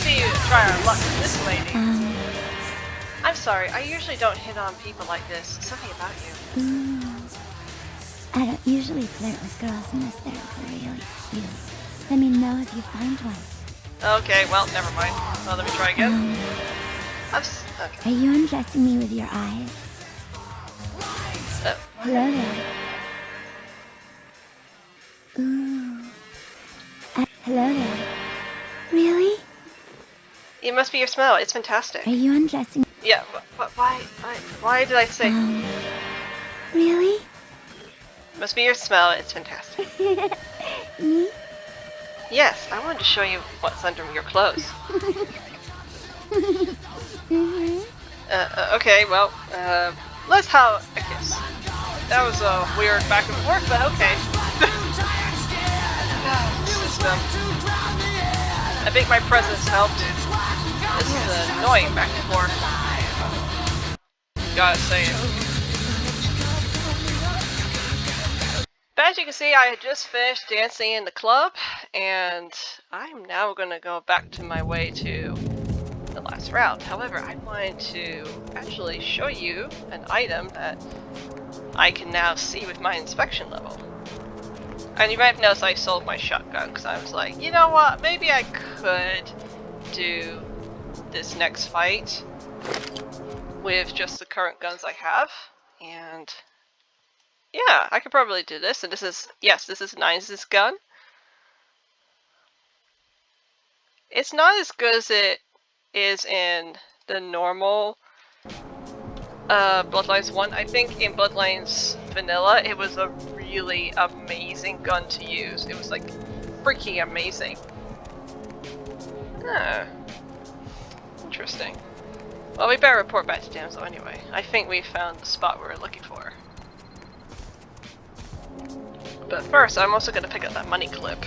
see you try our luck with this lady. I'm sorry, I usually don't hit on people like this. Something about you. I don't usually flirt with girls unless they're really cute. Let me know if you find one. Okay, well, never mind. Well, let me try again. Okay. Are you undressing me with your eyes? Hello there. Ooh. Hello there. Really? It must be your smell. It's fantastic. Are you undressing? Yeah, why did I say? Really? Must be your smell. It's fantastic. Me? Yes, I wanted to show you what's under your clothes. Okay, well, let's have a kiss. That was a weird back and forth, but okay. I think my presence helped. This is annoying back and forth. Gotta say it. But as you can see, I had just finished dancing in the club, and I'm now gonna go back to my way to the last route. However, I wanted to actually show you an item that I can now see with my inspection level. And you might have noticed I sold my shotgun because I was like, you know what, maybe I could do this next fight with just the current guns I have. And yeah, I could probably do this. And this is, yes, this is Nines' gun. It's not as good as it is in the normal Bloodlines 1. I think in Bloodlines Vanilla, it was a really amazing gun to use. It was like freaking amazing. Huh. Interesting. Well, we better report back to Damsel anyway. I think we found the spot we were looking for. But first, I'm also going to pick up that money clip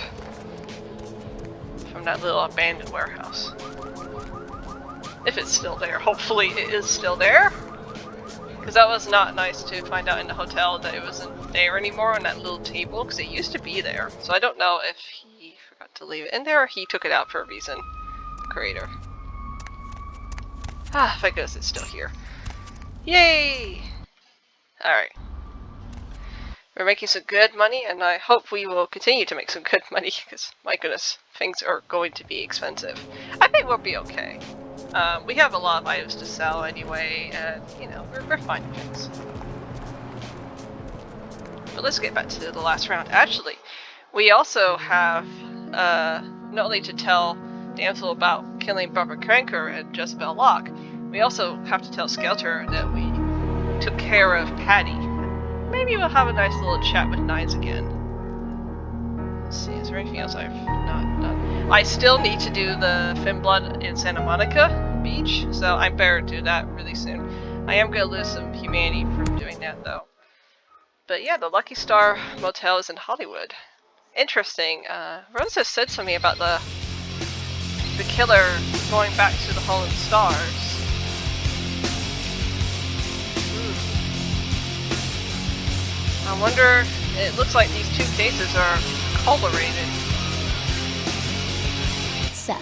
from that little abandoned warehouse. If it's still there. Hopefully it is still there. Because that was not nice to find out in the hotel that it wasn't there anymore on that little table, because it used to be there. So I don't know if he forgot to leave it in there or he took it out for a reason. The creator. Ah, thank goodness it's still here. Yay! Alright. We're making some good money, and I hope we will continue to make some good money, because, my goodness, things are going to be expensive. I think we'll be okay. We have a lot of items to sell anyway, and, you know, we're finding things. But let's get back to the last round. Actually, we also have, not only to tell Damsel about killing Barbara Cranker and Jezebel Locke, we also have to tell Skelter that we took care of Patty. Maybe we'll have a nice little chat with Nines again. Let's see, is there anything else I've not done? I still need to do the Finblood in Santa Monica Beach, so I better do that really soon. I am going to lose some humanity from doing that though. But yeah, the Lucky Star Motel is in Hollywood. Interesting. Rose has said something about the killer going back to the Hall of Stars. I wonder, it looks like these two cases are correlated. Seth.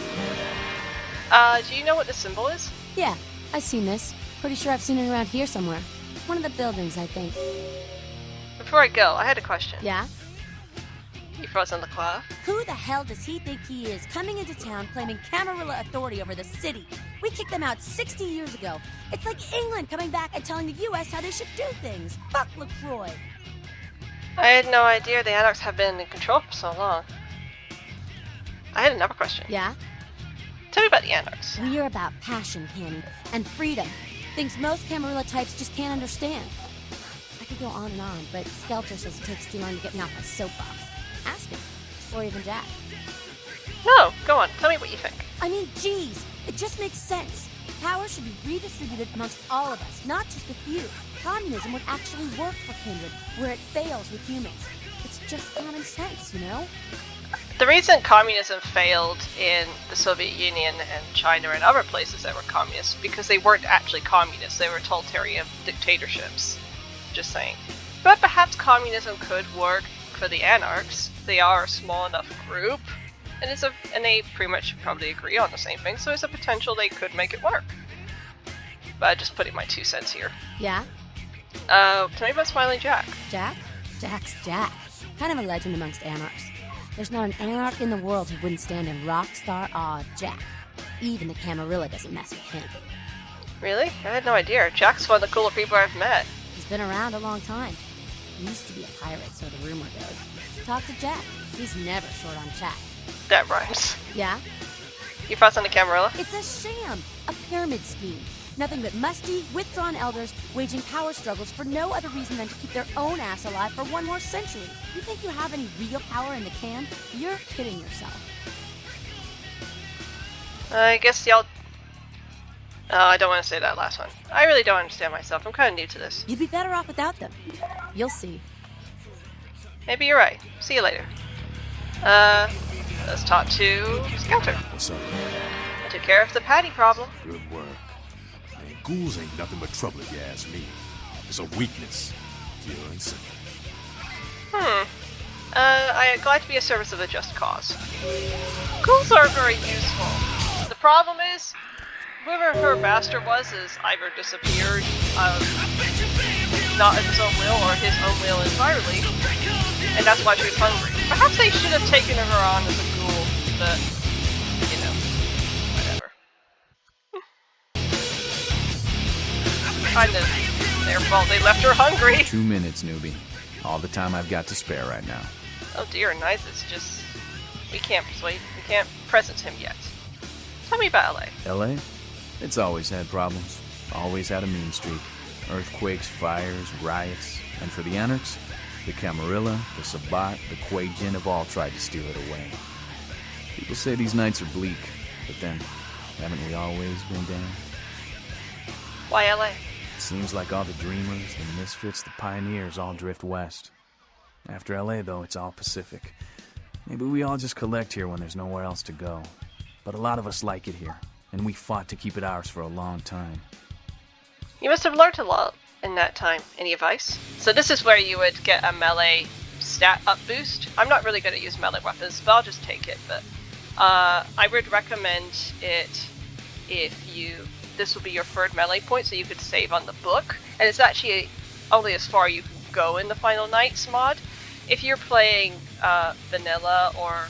Do you know what the symbol is? Yeah, I've seen this. Pretty sure I've seen it around here somewhere. One of the buildings, I think. Before I go, I had a question. Yeah? You frozen LaCroix? Who the hell does he think he is, coming into town claiming Camarilla authority over the city? We kicked them out 60 years ago. It's like England coming back and telling the US how they should do things. Fuck LaCroix. I had no idea the Anarchs have been in control for so long. I had another question. Yeah? Tell me about the Anarchs. We're about passion, Canny, and freedom. Things most Camarilla types just can't understand. I could go on and on, but Skelter says it takes too long to get me off my soapbox. Ask him. Or even Jack. No, go on. Tell me what you think. I mean, geez, it just makes sense. Power should be redistributed amongst all of us, not just a few. Communism would actually work for Kindred, where it fails with humans. It's just common sense, you know? The reason communism failed in the Soviet Union and China and other places that were communist, because they weren't actually communists, they were totalitarian dictatorships. Just saying. But perhaps communism could work for the Anarchs. They are a small enough group and they pretty much probably agree on the same thing, so there's a potential they could make it work. But I'm just putting my 2 cents here. Yeah? Tell me about Smiling Jack. Jack? Jack's Jack. Kind of a legend amongst Anarchs. There's not an Anarch in the world who wouldn't stand in rock star awe of Jack. Even the Camarilla doesn't mess with him. Really? I had no idea. Jack's one of the cooler people I've met. He's been around a long time. He used to be a pirate, so the rumor goes. Talk to Jack. He's never short on chat. That rhymes. Yeah? You thoughts on the Camarilla? It's a sham! A pyramid scheme. Nothing but musty, withdrawn elders waging power struggles for no other reason than to keep their own ass alive for one more century. You think you have any real power in the can? You're kidding yourself. I guess y'all... I don't want to say that last one. I really don't understand myself. I'm kind of new to this. You'd be better off without them. You'll see. Maybe you're right. See you later. Let's talk to Scouter. What's up? I took care of the Patty problem. Good work. Man, ghouls ain't nothing but trouble if you ask me. It's a weakness. Pure and simple. I'm glad to be a service of a just cause. Ghouls are very useful. The problem is, whoever her master was is either disappeared, not of his own will or his own will entirely, and that's why she was hungry. Perhaps they should have taken her on as a ghoul, but, you know, whatever. Kind of their fault they left her hungry. 2 minutes, newbie. All the time I've got to spare right now. Oh dear, nice. It's just... we can't present him yet. Tell me about LA. LA? It's always had problems. Always had a mean streak. Earthquakes, fires, riots. And for the Anarchs, the Camarilla, the Sabbat, the Quajin have all tried to steal it away. People say these nights are bleak, but then, haven't we always been damned? Why LA? Seems like all the dreamers, the misfits, the pioneers all drift west. After LA, though, it's all Pacific. Maybe we all just collect here when there's nowhere else to go. But a lot of us like it here, and we fought to keep it ours for a long time. You must have learned a lot in that time. Any advice? So this is where you would get a melee stat up boost. I'm not really good at using melee weapons, but I'll just take it. But I would recommend it if you... this will be your third melee point, so you could save on the book. And it's actually only as far you can go in the Final Nights mod. If you're playing vanilla or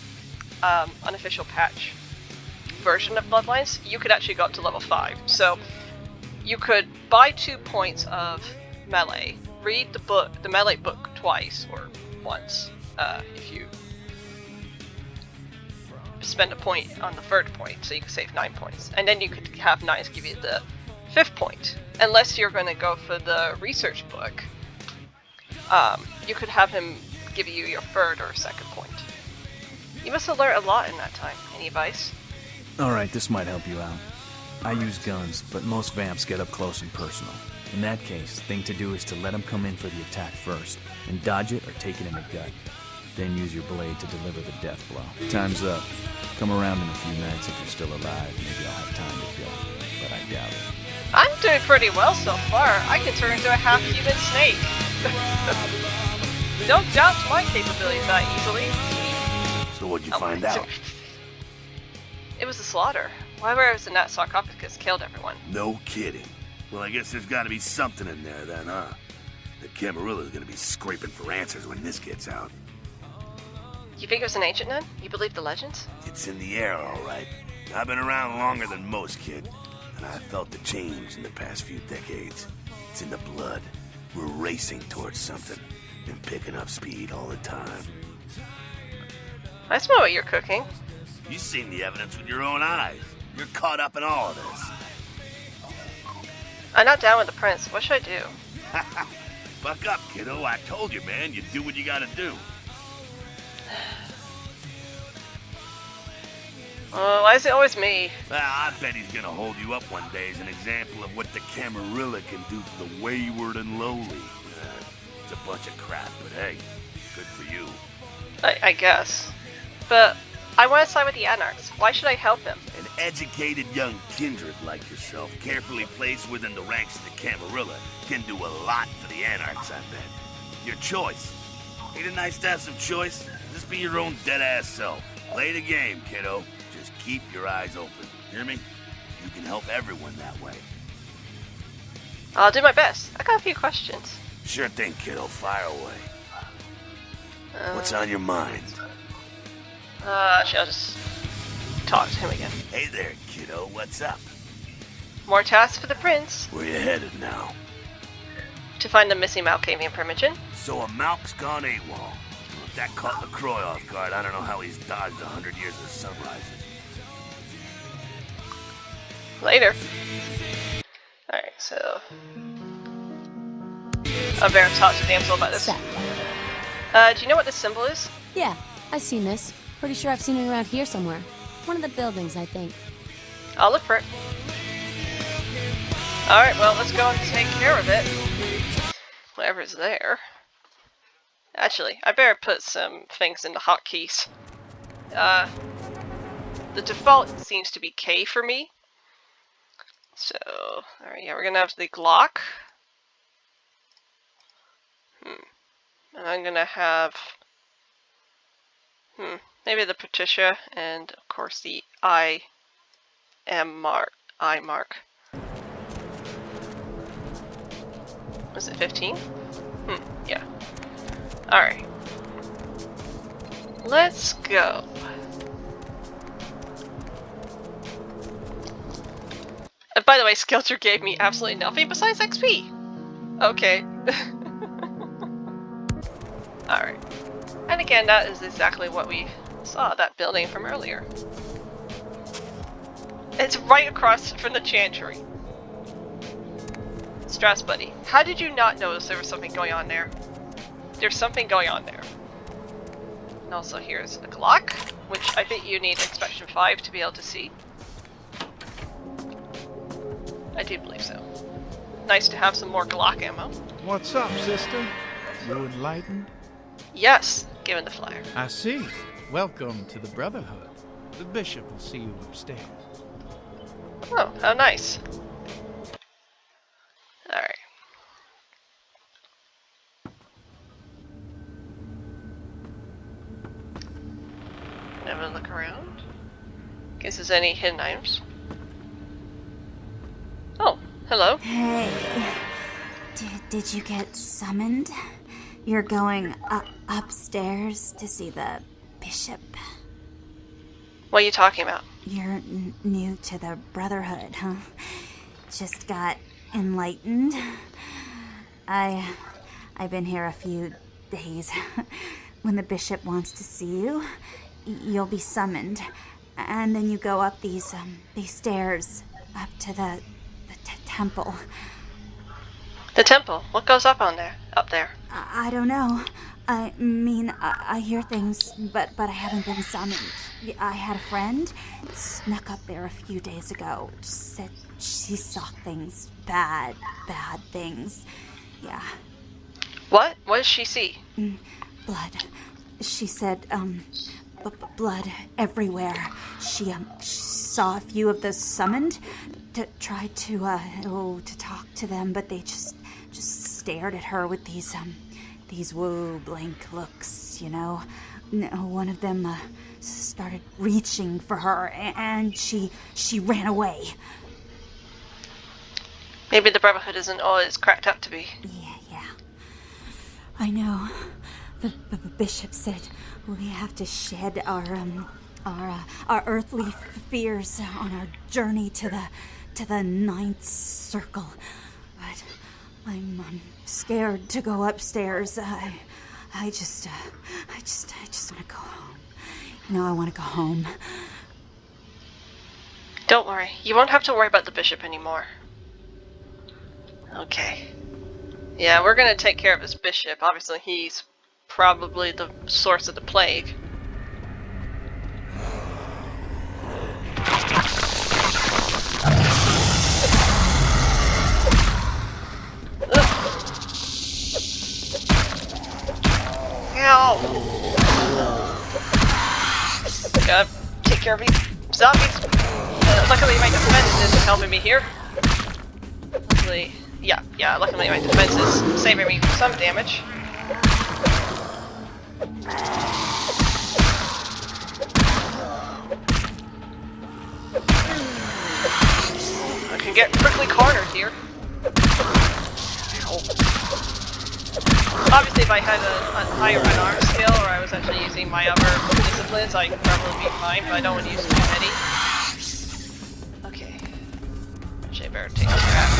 unofficial patch version of Bloodlines, you could actually go up to level 5. So you could buy 2 points of melee, read the book, the melee book twice or once, if you spend a point on the third point, so you can save 9 points. And then you could have Knights give you the 5th point. Unless you're going to go for the research book, you could have him give you your 3rd or 2nd point. You must have learned a lot in that time. Any advice? Alright, this might help you out. I use guns, but most vamps get up close and personal. In that case, thing to do is to let them come in for the attack first, and dodge it or take it in the gut. Then use your blade to deliver the death blow. Time's up. Come around in a few minutes if you're still alive. Maybe I'll have time to go, but I doubt it. I'm doing pretty well so far. I can turn into a half-human snake. Don't doubt my capabilities that easily. So what'd you find out? It was a slaughter. Whoever was in that sarcophagus killed everyone. No kidding. Well, I guess there's gotta be something in there then, huh? The Camarilla's gonna be scraping for answers when this gets out. You think it was an ancient nun? You believe the legends? It's in the air, all right. I've been around longer than most, kid. And I felt the change in the past few decades. It's in the blood. We're racing towards something. And picking up speed all the time. I smell what you're cooking. You've seen the evidence with your own eyes. You're caught up in all of this. I'm not down with the prince. What should I do? Buck up, kiddo. I told you, man. You do what you gotta do. Why is it always me? Well, I bet he's gonna hold you up one day as an example of what the Camarilla can do for the wayward and lowly. It's a bunch of crap, but hey, good for you. I guess. But I want to side with the Anarchs. Why should I help him? An educated young kindred like yourself, carefully placed within the ranks of the Camarilla, can do a lot for the Anarchs, I bet. Your choice. Ain't it nice to have some choice? Just be your own dead-ass self. Play the game, kiddo. Just keep your eyes open. Hear me? You can help everyone that way. I'll do my best. I got a few questions. Sure thing, kiddo. Fire away. What's on your mind? Actually, I'll just talk to him again. Hey there, kiddo. What's up? More tasks for the prince. Where you headed now? To find the missing Malkavian primogen. So a Malk's gone AWOL. Well, if that caught LaCroix off guard, I don't know how he's dodged 100 years of sunrises. Later. Alright, so... I better talk to Damsel about this. Set. Do you know what this symbol is? Yeah, I've seen this. Pretty sure I've seen it around here somewhere. One of the buildings, I think. I'll look for it. Alright, well, let's go and take care of it. Whatever's there. Actually, I better put some things into hotkeys. The default seems to be K for me. So, alright, yeah, we're gonna have the Glock. And I'm gonna have... maybe the Pisha, and of course the I mark. Was it 15? Yeah. Alright. Let's go. By the way, Skelter gave me absolutely nothing besides XP. Okay. Alright. And again, that is exactly what we saw, that building from earlier. It's right across from the chantry. Stress buddy, how did you not notice there was something going on there? There's something going on there. And also here's a Glock, which I think you need inspection 5 to be able to see. I do believe so. Nice to have some more Glock ammo. What's up, sister? You enlightened? Yes, given the flyer. I see. Welcome to the Brotherhood. The bishop will see you upstairs. Oh, how nice. Alright. Have a look around. In case there's any hidden items. Oh, hello. Hey, did you get summoned? You're going upstairs to see the bishop. What are you talking about? You're new to the Brotherhood, huh? Just got enlightened. I've been here a few days. When the bishop wants to see you, you'll be summoned, and then you go up these stairs up to the temple. The temple. What goes up on there? Up there. I don't know. I mean, I hear things, but I haven't been summoned. I had a friend snuck up there a few days ago. Said she saw things, bad things. Yeah. What? What does she see? Blood. She said, blood everywhere. She saw a few of the summoned. Tried to talk to them, but they just stared at her with these blank looks, you know. One of them started reaching for her, and she ran away. Maybe the Brotherhood isn't all it's cracked up to be. Yeah. I know. The bishop said we have to shed our earthly fears on our journey to the ninth circle. But I'm scared to go upstairs. I just want to go home. You know, I want to go home. Don't worry. You won't have to worry about the bishop anymore. Okay. Yeah, we're gonna take care of this bishop. Obviously, he's probably the source of the plague. Ow! Gotta take care of these zombies. Luckily my defense is helping me here. Luckily, yeah, luckily my defense is saving me some damage. can get quickly cornered here. Ow. Obviously, if I had a higher Anarch skill, or I was actually using my other disciplines, I'd probably be fine, but I don't want to use too many. Okay. Actually, I better take this rat.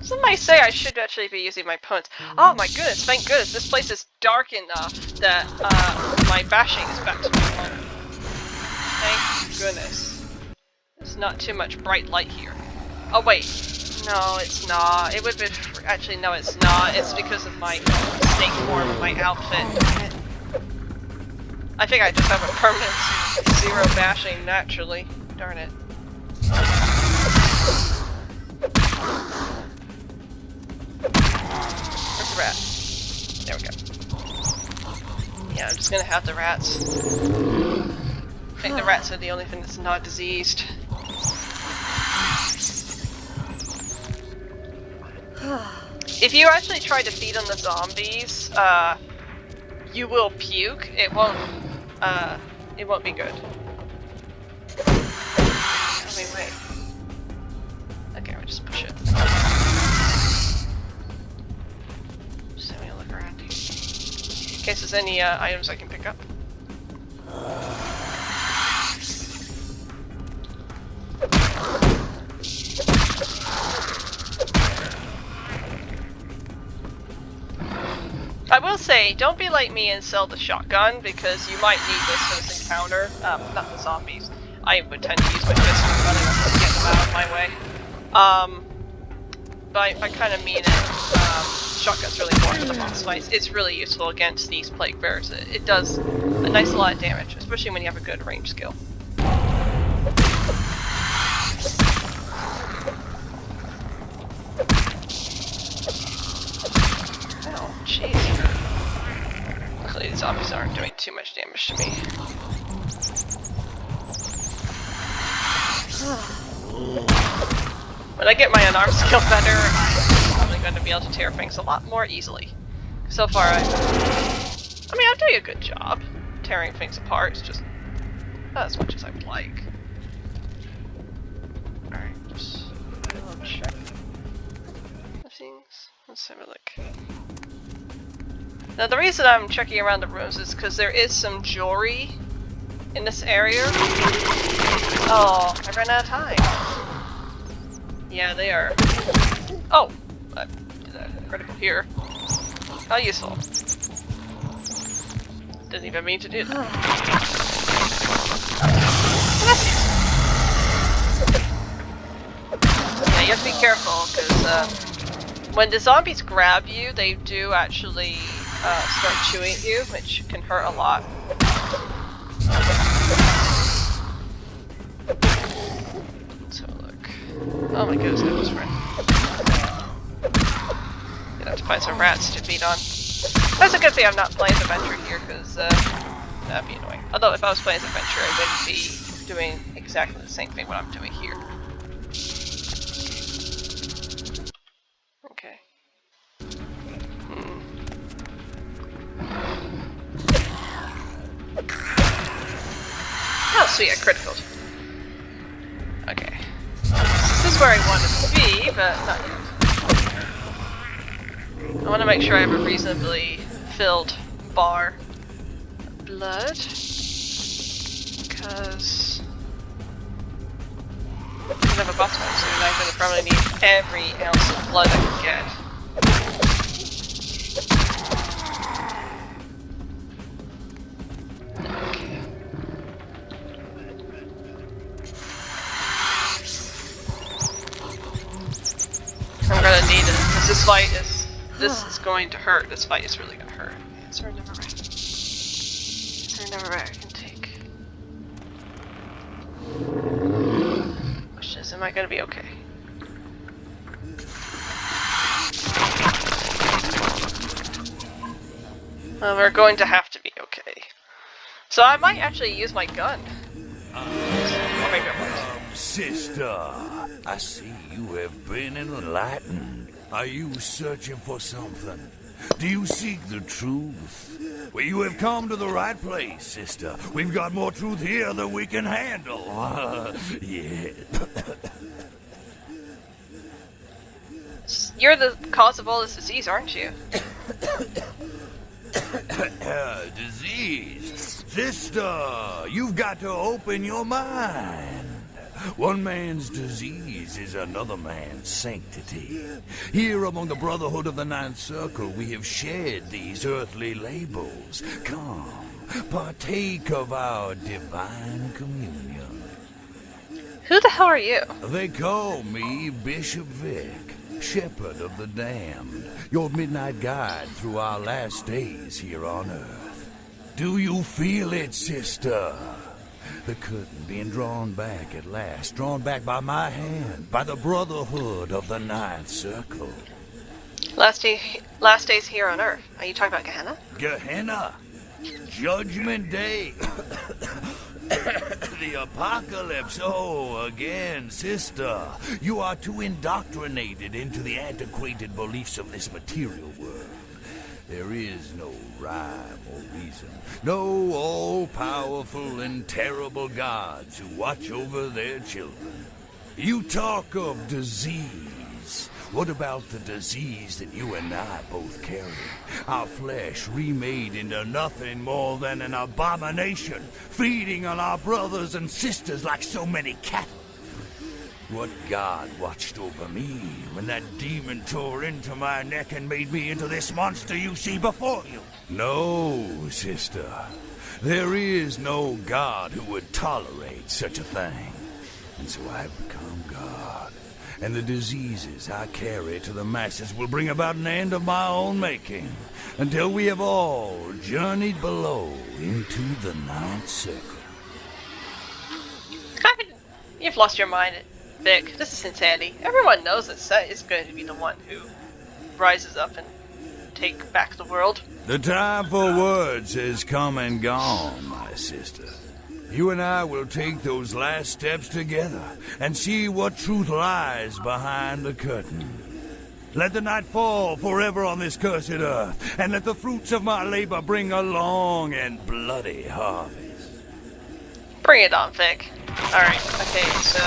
Some might say I should actually be using my punt. Oh my goodness, thank goodness, this place is dark enough that my bashing is back to normal. Thank goodness. There's not too much bright light here. Oh wait, no it's not. It would be, actually no it's not. It's because of my snake form of my outfit. I think I just have a permanent 0 bashing naturally. Darn it. Where's the rat? There we go. Yeah, I'm just gonna have the rats. I think the rats are the only thing that's not diseased. If you actually try to feed on the zombies, you will puke. It won't be good. Oh, wait. Okay, we'll just push it. Just having a look around here. In case there's any items I can pick up. I will say, don't be like me and sell the shotgun, because you might need this for this encounter. Not the zombies. I would tend to use my fist when running up to get them out of my way. But I kind of mean it. Shotgun's really more for the boss fights. It's really useful against these plague bears. It does a nice lot of damage, especially when you have a good range skill. Oh, jeez. Luckily these zombies aren't doing too much damage to me. When I get my Anarchs skill better, I'm probably going to be able to tear things a lot more easily. So far, I'm doing a good job tearing things apart. It's just not as much as I would like. Alright, just a little check of things. Let's have a look. Now, the reason I'm checking around the rooms is because there is some jewelry in this area. Oh, I ran out of time. Yeah, they are. Oh! I did a critical here. How useful. Didn't even mean to do that. Yeah, you have to be careful, because when the zombies grab you, they do actually start chewing at you, which can hurt a lot. Oh my goodness, that just ran. Gonna have to find some rats to feed on. That's a good thing I'm not playing Adventure here, because that'd be annoying. Although if I was playing Adventure, I wouldn't be doing exactly the same thing what I'm doing here. Okay. Oh, sweet, I critical. Okay. This is where I wanted to be, but not yet. I want to make sure I have a reasonably filled bar of blood, because I'm going to have a boss fight soon, and I'm going to probably need every ounce of blood I can get. I'm gonna need it, because this is going to hurt. This fight is really gonna hurt. Is there another rat? Is there another rat I can take? Question is, am I gonna be okay? Well, we're going to have to be okay. So I might actually use my gun. Or maybe I won't. Sister, I see you have been enlightened. Are you searching for something? Do you seek the truth? Well, you have come to the right place, sister. We've got more truth here than we can handle. Yeah. You're the cause of all this disease, aren't you? Disease. Sister, you've got to open your mind. One man's disease is another man's sanctity. Here among the Brotherhood of the Ninth Circle, we have shared these earthly labels. Come, partake of our divine communion. Who the hell are you? They call me Bishop Vic, Shepherd of the Damned, your midnight guide through our last days here on Earth. Do you feel it, sister? The curtain being drawn back at last, drawn back by my hand, by the Brotherhood of the Ninth Circle. Last days here on Earth. Are you talking about Gehenna? Gehenna? Judgment Day? The apocalypse. Oh, again, sister. You are too indoctrinated into the antiquated beliefs of this material world. There is no rhyme or reason. No all-powerful and terrible gods who watch over their children. You talk of disease. What about the disease that you and I both carry? Our flesh remade into nothing more than an abomination, feeding on our brothers and sisters like so many cattle. What god watched over me when that demon tore into my neck and made me into this monster you see before you? No, sister. There is no god who would tolerate such a thing. And so I've become God. And the diseases I carry to the masses will bring about an end of my own making, until we have all journeyed below into the Ninth Circle. You've lost your mind, Vic. This is insanity. Everyone knows that Set is going to be the one who rises up and take back the world. The time for words has come and gone, my sister. You and I will take those last steps together and see what truth lies behind the curtain. Let the night fall forever on this cursed earth, and let the fruits of my labor bring a long and bloody harvest. Bring it on, Vic. Alright, okay, so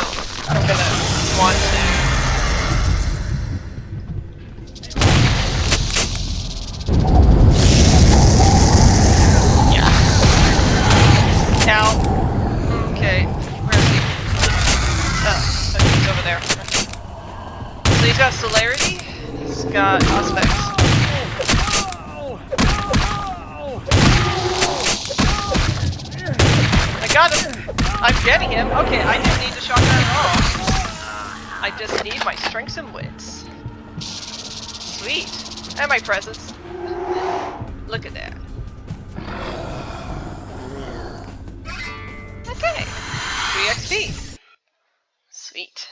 I'm gonna want to... Now, okay, where's he? Oh, so he's over there. So he's got celerity, he's got aspects. I got him! I'm getting him! Okay, I didn't need the shotgun at all. I just need my strengths and wits. Sweet! And my presence. Look at that. Okay, 3 XP. Sweet.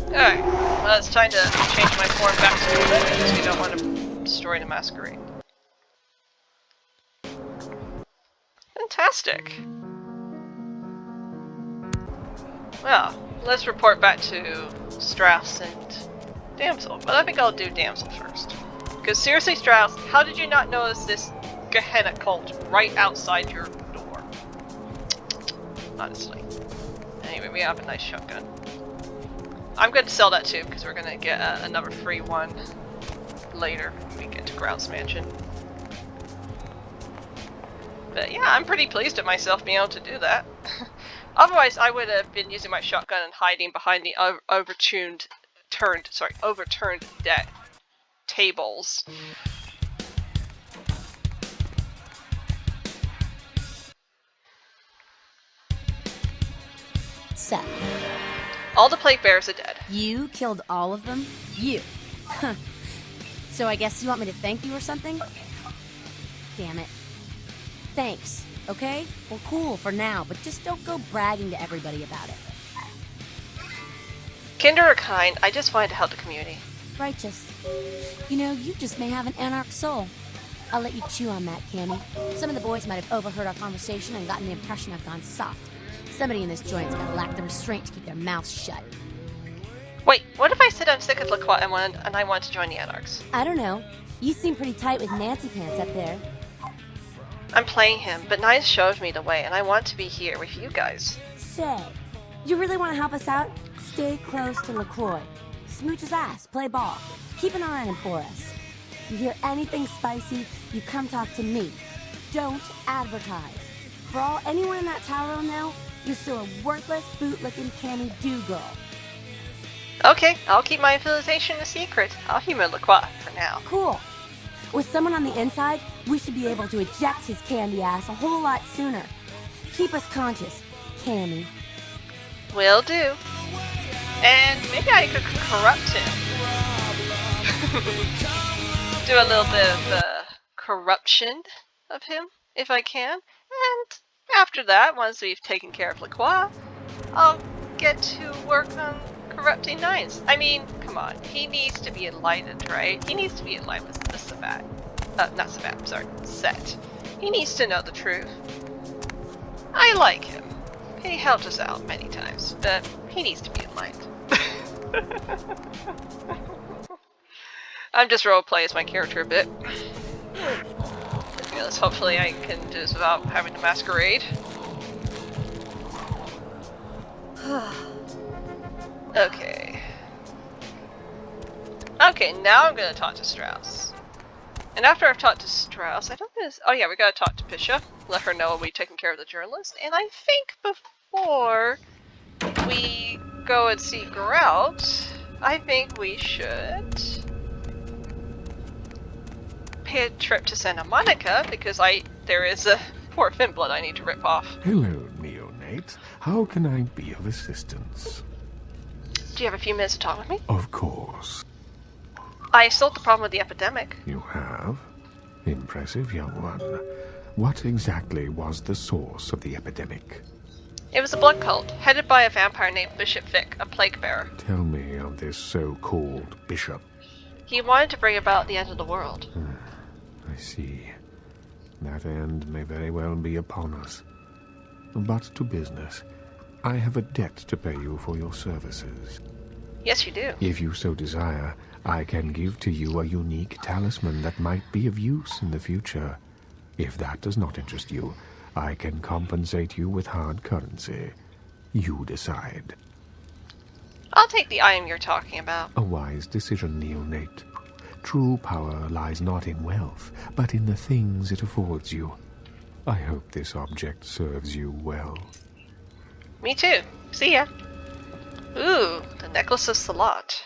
Alright, well it's time to change my form back to normal because we don't want to destroy the Masquerade. Fantastic! Well, let's report back to Strauss and Damsel, but I think I'll do Damsel first. Because seriously, Strauss, how did you not notice this Gehenna cult right outside your door? Honestly. Anyway, we have a nice shotgun. I'm going to sell that too, because we're going to get another free one later when we get to Grouse Mansion. But yeah, I'm pretty pleased at myself being able to do that. Otherwise, I would have been using my shotgun and hiding behind the overturned deck tables. Seth, All the plate bearers are dead. you killed all of them? You. So I guess you want me to thank you or something? Damn it. Thanks, okay? Well, cool for now, but just don't go bragging to everybody about it. Kinder are kind, I just wanted to help the community. Righteous. You know, you just may have an Anarch soul. I'll let you chew on that, Cammy. Some of the boys might have overheard our conversation and gotten the impression I've gone soft. Somebody in this joint's gotta lack the restraint to keep their mouths shut. Wait, what if I said I'm sick of LaCroix and I want to join the Anarchs. I don't know. You seem pretty tight with Nancy Pants up there. I'm playing him, but Nines showed me the way, and I want to be here with you guys. Say, you really want to help us out? Stay close to LaCroix. Smooch his ass, play ball. Keep an eye on him for us. You hear anything spicy, you come talk to me. Don't advertise. For all anyone in that tower will know, you're still a worthless, bootlicking Cammy do-girl. Okay, I'll keep my affiliation a secret. I'll humor LaCroix for now. Cool. With someone on the inside, we should be able to eject his candy ass a whole lot sooner. Keep us conscious, Cammy. Will do. And maybe I could corrupt him. Do a little bit of corruption of him, if I can. And after that, once we've taken care of LaCroix, I'll get to work on corrupting Nines. I mean, come on. He needs to be enlightened, right? He needs to be enlightened with the Sabat. Not Sabat, sorry. Set. He needs to know the truth. I like him. He helped us out many times, but he needs to be enlightened. I'm just roleplay as my character a bit. Yes, hopefully I can do this without having to masquerade. Okay. Okay, now I'm gonna talk to Strauss. And after I've talked to Strauss, I don't think oh yeah, we gotta talk to Pisha. Let her know we've taken care of the journalist. And I think before we go and see Grout, I think we should pay a trip to Santa Monica because there is a poor Finblood I need to rip off. Hello, neonate. How can I be of assistance? Do you have a few minutes to talk with me? Of course. I solved the problem with the epidemic. You have? Impressive, young one. What exactly was the source of the epidemic? It was a blood cult, headed by a vampire named Bishop Vic, a plague bearer. Tell me of this so-called bishop. He wanted to bring about the end of the world. I see. That end may very well be upon us. But to business. I have a debt to pay you for your services. Yes, you do. If you so desire, I can give to you a unique talisman that might be of use in the future. If that does not interest you, I can compensate you with hard currency. You decide. I'll take the item you're talking about. A wise decision, neonate. True power lies not in wealth, but in the things it affords you. I hope this object serves you well. Me too. See ya. Ooh, the necklace of Salat.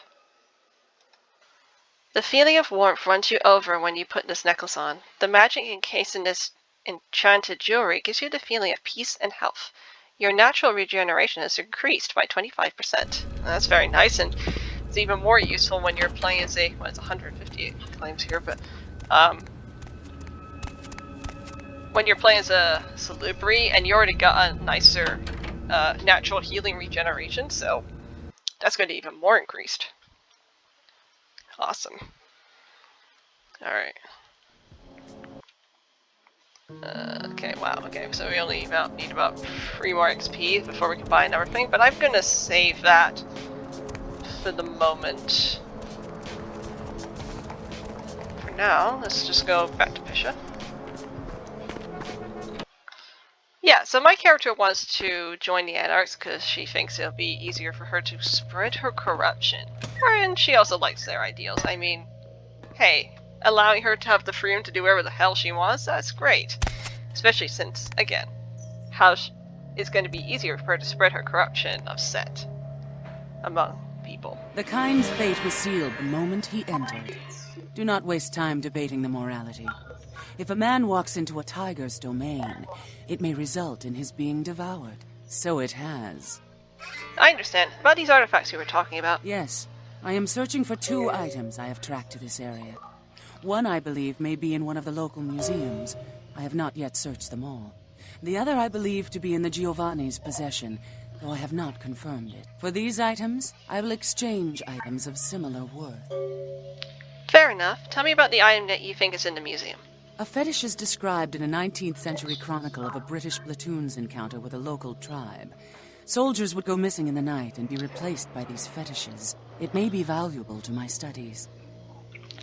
The feeling of warmth runs you over when you put this necklace on. The magic encased in this enchanted jewelry gives you the feeling of peace and health. Your natural regeneration is increased by 25%. That's very nice, and it's even more useful when you're playing as a, well, it's 158 claims here, but when you're playing as a Salubri, and you already got a nicer natural healing regeneration, so that's going to be even more increased. Awesome. Alright. Okay, wow, okay, so we only need about 3 more XP before we can buy another thing, but I'm gonna save that for the moment. For now, let's just go back to Pisha. Yeah, so my character wants to join the Anarchs because she thinks it'll be easier for her to spread her corruption. And she also likes their ideals. I mean, hey, allowing her to have the freedom to do whatever the hell she wants, that's great. Especially since, again, it's going to be easier for her to spread her corruption of Set among people. The kind's fate was sealed the moment he entered. Do not waste time debating the morality. If a man walks into a tiger's domain, it may result in his being devoured. So it has. I understand. About these artifacts you were talking about. Yes. I am searching for 2 items I have tracked to this area. One, I believe, may be in one of the local museums. I have not yet searched them all. The other I believe to be in the Giovanni's possession, though I have not confirmed it. For these items, I will exchange items of similar worth. Fair enough. Tell me about the item that you think is in the museum. A fetish is described in a 19th century chronicle of a British platoon's encounter with a local tribe. Soldiers would go missing in the night and be replaced by these fetishes. It may be valuable to my studies.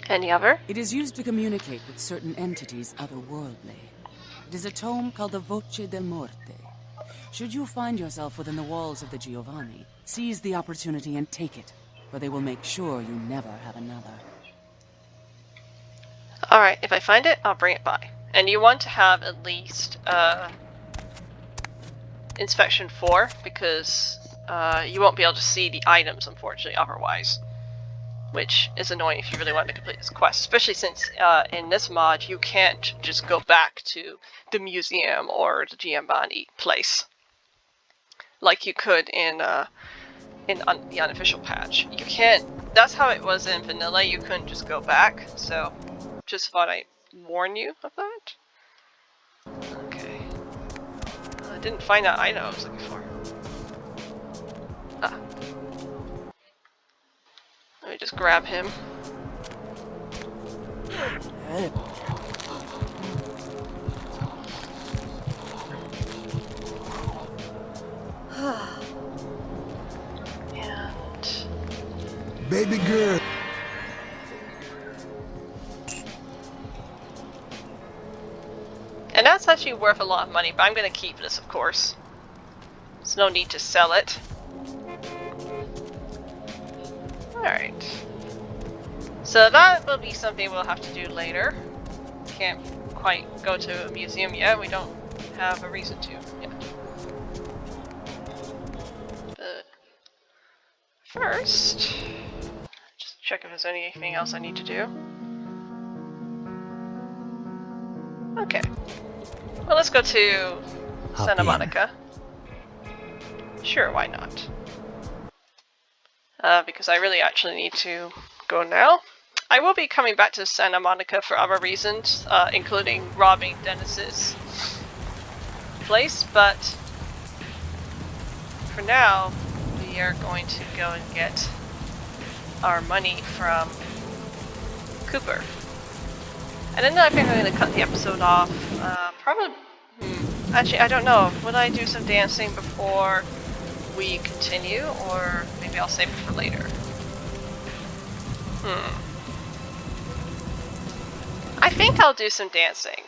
Any other? It is used to communicate with certain entities otherworldly. It is a tome called the Voce del Morte. Should you find yourself within the walls of the Giovanni, seize the opportunity and take it, for they will make sure you never have another. Alright, if I find it, I'll bring it by. And you want to have at least inspection 4, because you won't be able to see the items, unfortunately, otherwise. Which is annoying if you really want to complete this quest, especially since in this mod you can't just go back to the museum or the Giovanni place like you could in the unofficial patch. You can't. That's how it was in vanilla. You couldn't just go back. So, just thought I'd warn you of that. Okay. I didn't find that item I was looking for. Ah. Let me just grab him. And Baby girl. and that's actually worth a lot of money, but I'm gonna keep this, of course. There's no need to sell it. Alright. So that will be something we'll have to do later. Can't quite go to a museum yet. We don't have a reason to yet. But first, just check if there's anything else I need to do. Okay. Well, let's go to Santa Monica. Sure, why not? Because I really actually need to go now. I will be coming back to Santa Monica for other reasons, including robbing Dennis's place, but for now, we are going to go and get our money from Cooper. And then I think I'm going to cut the episode off. Probably. Actually, I don't know. Would I do some dancing before we continue, or maybe I'll save it for later? I think I'll do some dancing.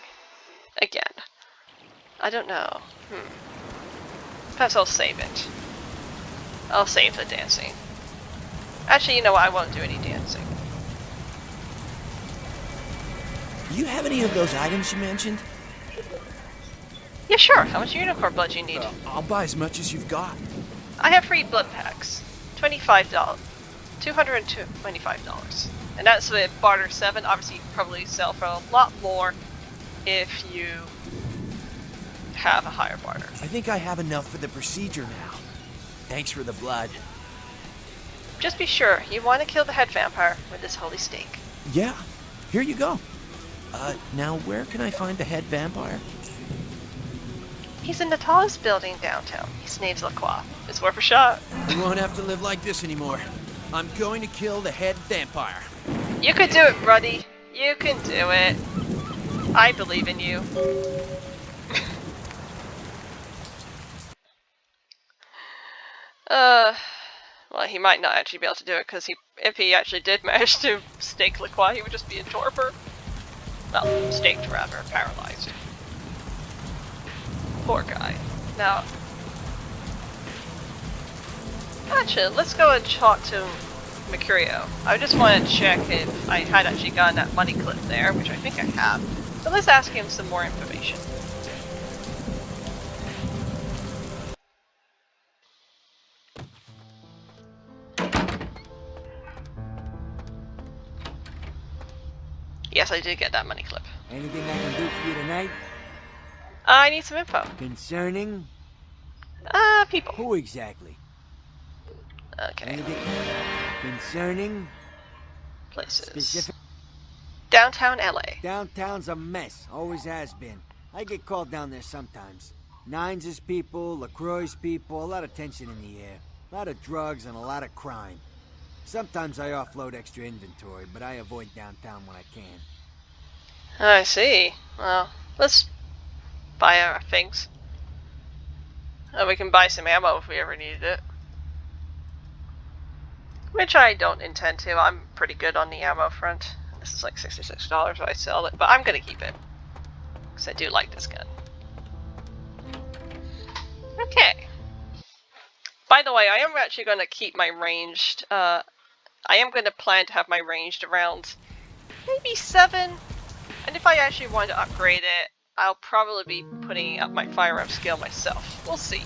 Again. I don't know. Perhaps I'll save it. I'll save the dancing. Actually, you know what? I won't do any dancing. Do you have any of those items you mentioned? Yeah, sure. How much unicorn blood do you need? I'll buy as much as you've got. I have 3 blood packs. $25. $225. And that's with barter 7. Obviously, you can probably sell for a lot more if you have a higher barter. I think I have enough for the procedure now. Thanks for the blood. Just be sure, you want to kill the head vampire with this holy stake. Yeah, here you go. Now where can I find the head vampire? He's in the tallest building downtown. His name's LaCroix. It's worth a shot. You won't have to live like this anymore. I'm going to kill the head vampire. You can do it, Ruddy. You can do it. I believe in you. Well, he might not actually be able to do it, because if he actually did manage to stake LaCroix, he would just be a torpor. Well, staked rather, paralyzed. Poor guy. Now, actually, let's go and talk to Mercurio. I just want to check if I had actually gotten that money clip there, which I think I have. So let's ask him some more information. Yes, I did get that money clip. Anything I can do for you tonight? I need some info. Concerning? People. Who exactly? Okay. Anything concerning? Places. Specific? Downtown LA. Downtown's a mess. Always has been. I get called down there sometimes. Nines' people, LaCroix's people, a lot of tension in the air. A lot of drugs and a lot of crime. Sometimes I offload extra inventory, but I avoid downtown when I can. I see. Well, let's buy our things. We can buy some ammo if we ever needed it. Which I don't intend to. I'm pretty good on the ammo front. This is like $66, so I sell it, but I'm gonna keep it. Because I do like this gun. Okay. By the way, I am actually going to keep my ranged, I am going to plan to have my ranged around maybe 7. And if I actually want to upgrade it, I'll probably be putting up my firearm skill myself. We'll see.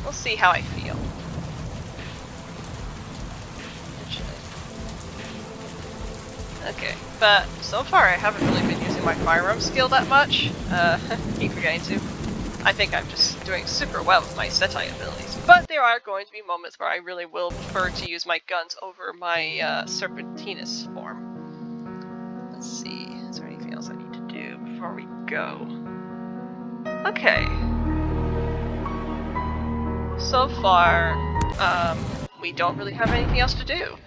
We'll see how I feel. Okay, but so far I haven't really been using my firearm skill that much. Keep forgetting to. I think I'm just doing super well with my Setai abilities. But there are going to be moments where I really will prefer to use my guns over my Serpentinus form. Let's see, is there anything else I need to do before we go? Okay. So far, we don't really have anything else to do.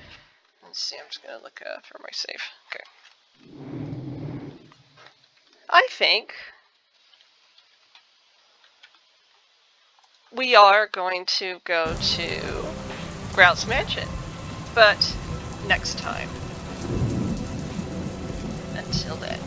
Let's see, I'm just gonna look for my save. Okay. I think we are going to go to Grout's Mansion, but next time. Until then.